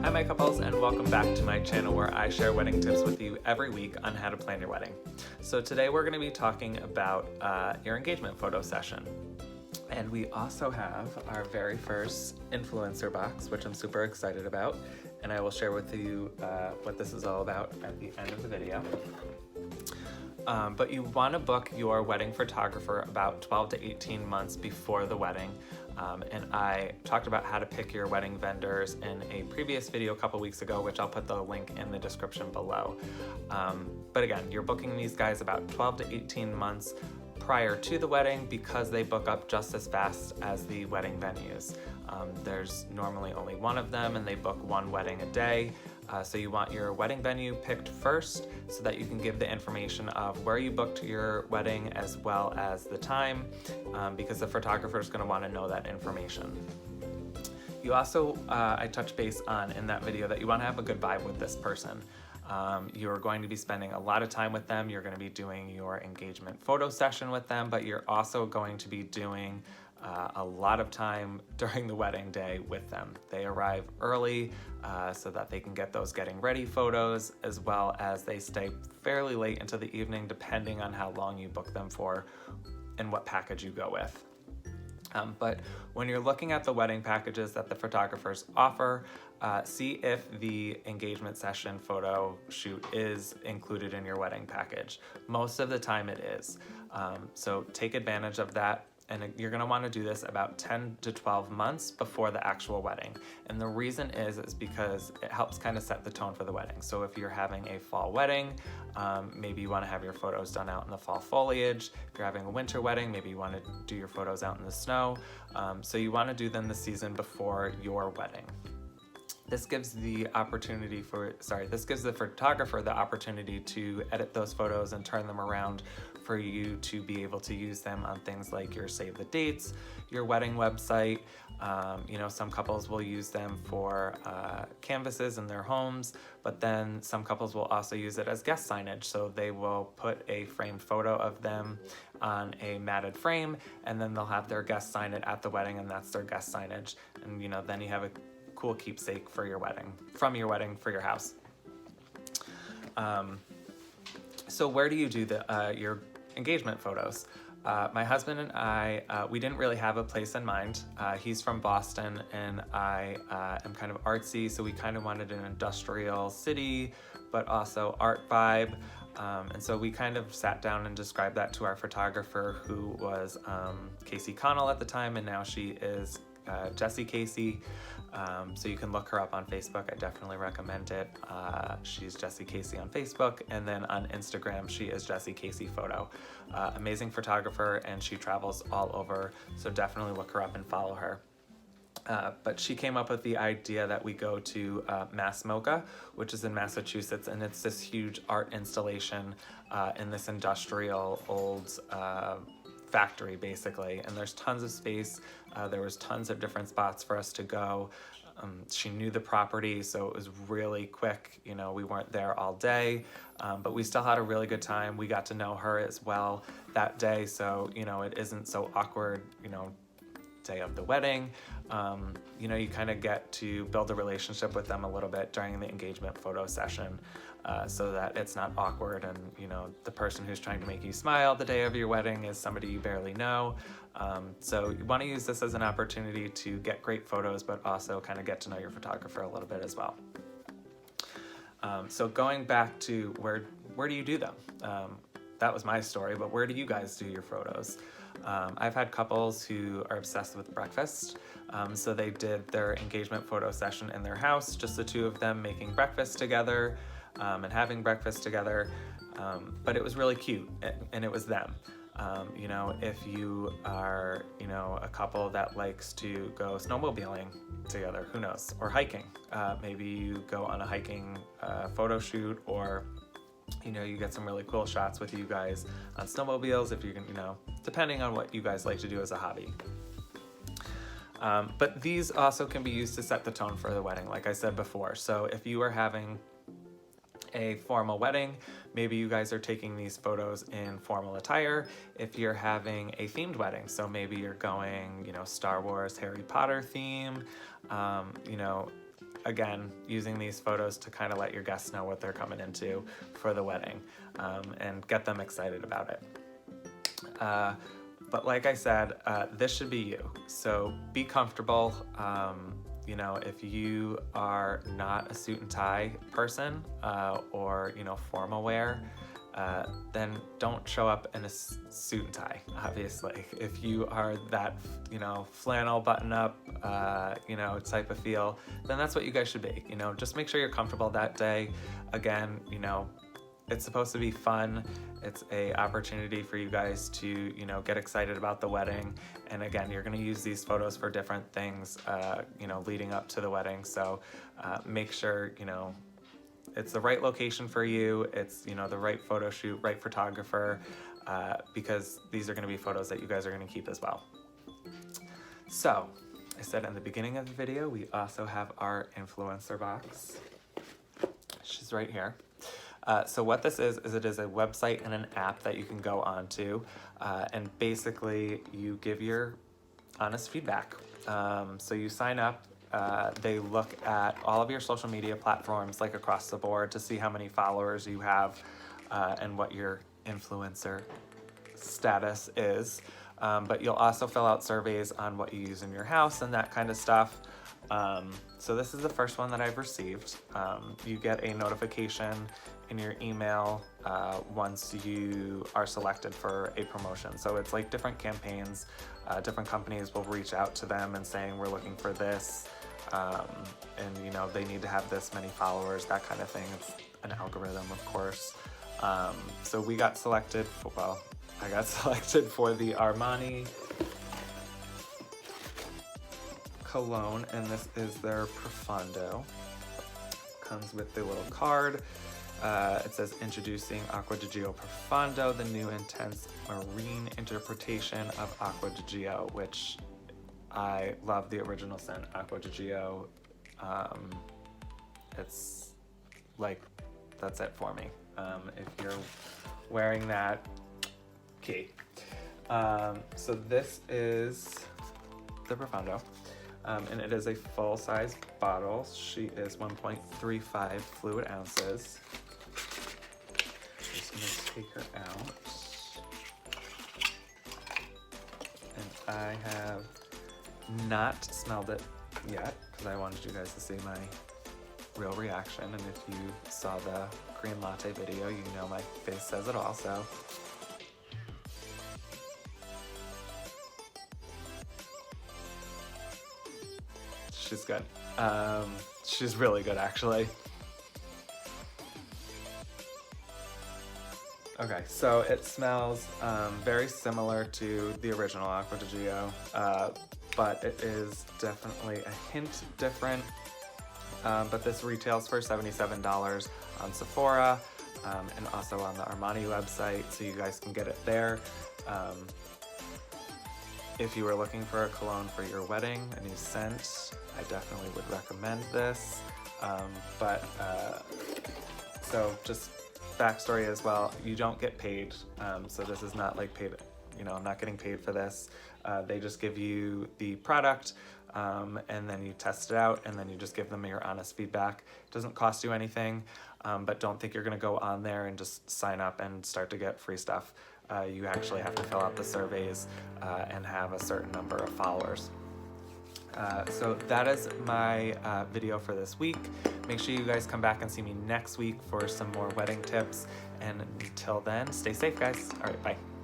Hi my couples, and welcome back to my channel where I share wedding tips with you every week on how to plan your wedding. So today we're going to be talking about your engagement photo session. And we also have our very first influencer box, which I'm super excited about. And I will share with you what this is all about at the end of the video. But you want to book your wedding photographer about 12 to 18 months before the wedding. And I talked about how to pick your wedding vendors in a previous video a couple weeks ago, which I'll put the link in the description below. But again, you're booking these guys about 12 to 18 months prior to the wedding because they book up just as fast as the wedding venues. There's normally only one of them and they book one wedding a day. So you want your wedding venue picked first so that you can give the information of where you booked your wedding as well as the time, because the photographer is going to want to know that information. You also, I touched base on in that video that you want to have a good vibe with this person. You're going to be spending a lot of time with them. You're going to be doing your engagement photo session with them, but you're also going to be doing a lot of time during the wedding day with them. They arrive early so that they can get those getting ready photos, as well as they stay fairly late into the evening depending on how long you book them for and what package you go with. But when you're looking at the wedding packages that the photographers offer, see if the engagement session photo shoot is included in your wedding package. Most of the time it is. So take advantage of that. And you're gonna wanna do this about 10 to 12 months before the actual wedding. And the reason is because it helps kind of set the tone for the wedding. So if you're having a fall wedding, maybe you wanna have your photos done out in the fall foliage. If you're having a winter wedding, maybe you wanna do your photos out in the snow. So you wanna do them the season before your wedding. This gives the photographer the opportunity to edit those photos and turn them around for you to be able to use them on things like your save the dates, your wedding website. Some couples will use them for canvases in their homes, but then some couples will also use it as guest signage. So they will put a framed photo of them on a matted frame, and then they'll have their guests sign it at the wedding, and that's their guest signage. And then you have a cool keepsake for your wedding, from your wedding for your house. So where do you do your engagement photos? My husband and I, we didn't really have a place in mind. He's from Boston and I am kind of artsy, so we kind of wanted an industrial city, but also art vibe. And so we kind of sat down and described that to our photographer, who was Casey Connell at the time, and now she is Jessie Casey. So you can look her up on Facebook. I definitely recommend it. She's Jessie Casey on Facebook, and then on Instagram she is Jessie Casey Photo. Amazing photographer, and she travels all over, so definitely look her up and follow her. But she came up with the idea that we go to Mass Mocha, which is in Massachusetts, and it's this huge art installation in this industrial old factory basically, and there's tons of space. There was tons of different spots for us to go. She knew the property, so it was really quick. We weren't there all day, but we still had a really good time. We got to know her as well that day, so it isn't so awkward, day of the wedding. You kind of get to build a relationship with them a little bit during the engagement photo session, so that it's not awkward, and the person who's trying to make you smile the day of your wedding is somebody you barely know. So you want to use this as an opportunity to get great photos, but also kind of get to know your photographer a little bit as well. So going back to where do you do them? That was my story, but where do you guys do your photos? I've had couples who are obsessed with breakfast, so they did their engagement photo session in their house, just the two of them making breakfast together and having breakfast together, but it was really cute, and it was them. If you are, a couple that likes to go snowmobiling together, who knows, or hiking, maybe you go on a hiking photo shoot, or you get some really cool shots with you guys on snowmobiles, if you can, depending on what you guys like to do as a hobby. But these also can be used to set the tone for the wedding, like I said before. So if you are having a formal wedding, maybe you guys are taking these photos in formal attire. If you're having a themed wedding, so maybe you're going, Star Wars, Harry Potter theme, again, using these photos to kind of let your guests know what they're coming into for the wedding, and get them excited about it. But like I said, this should be you. So be comfortable. You know, if you are not a suit and tie person, or, you know, formal wear, then don't show up in a suit and tie, obviously. If you are that, you know, flannel button up, you know, type of feel, then that's what you guys should be. You know, just make sure you're comfortable that day. Again, you know, it's supposed to be fun. It's a opportunity for you guys to, you know, get excited about the wedding. And again, you're gonna use these photos for different things, you know, leading up to the wedding. So make sure, you know, it's the right location for you. It's, you know, the right photo shoot, right photographer, because these are gonna be photos that you guys are gonna keep as well. So I said in the beginning of the video, we also have our influencer box. She's right here. So what this is it is a website and an app that you can go onto, and basically you give your honest feedback. So you sign up, they look at all of your social media platforms, like across the board, to see how many followers you have, and what your influencer status is. But you'll also fill out surveys on what you use in your house and that kind of stuff. So this is the first one that I've received. You get a notification in your email once you are selected for a promotion. So it's like different campaigns, different companies will reach out to them and saying, we're looking for this, and you know, they need to have this many followers, that kind of thing. It's an algorithm, of course. So we got selected for, well, I got selected for the Armani cologne, and this is their Profondo. Comes with the little card. It says, introducing Aqua di Gio Profondo, the new intense marine interpretation of Aqua di Gio, which I love the original scent, Aqua di Gio. It's like, that's it for me. If you're wearing that, key. So this is the Profondo. And it is a full-size bottle. She is 1.35 fluid ounces. Just gonna take her out. And I have not smelled it yet, because I wanted you guys to see my real reaction. And if you saw the green latte video, you know my face says it all, so. She's good. She's really good, actually. Okay, so it smells very similar to the original Aqua di Gio, but it is definitely a hint different. But this retails for $77 on Sephora, and also on the Armani website, so you guys can get it there. If you were looking for a cologne for your wedding, a new scent, I definitely would recommend this. So just backstory as well, you don't get paid. So this is not like paid, you know, I'm not getting paid for this. They just give you the product, and then you test it out, and then you just give them your honest feedback. It doesn't cost you anything, but don't think you're gonna go on there and just sign up and start to get free stuff. You actually have to fill out the surveys and have a certain number of followers. So that is my video for this week. Make sure you guys come back and see me next week for some more wedding tips. And until then, stay safe, guys. All right, bye.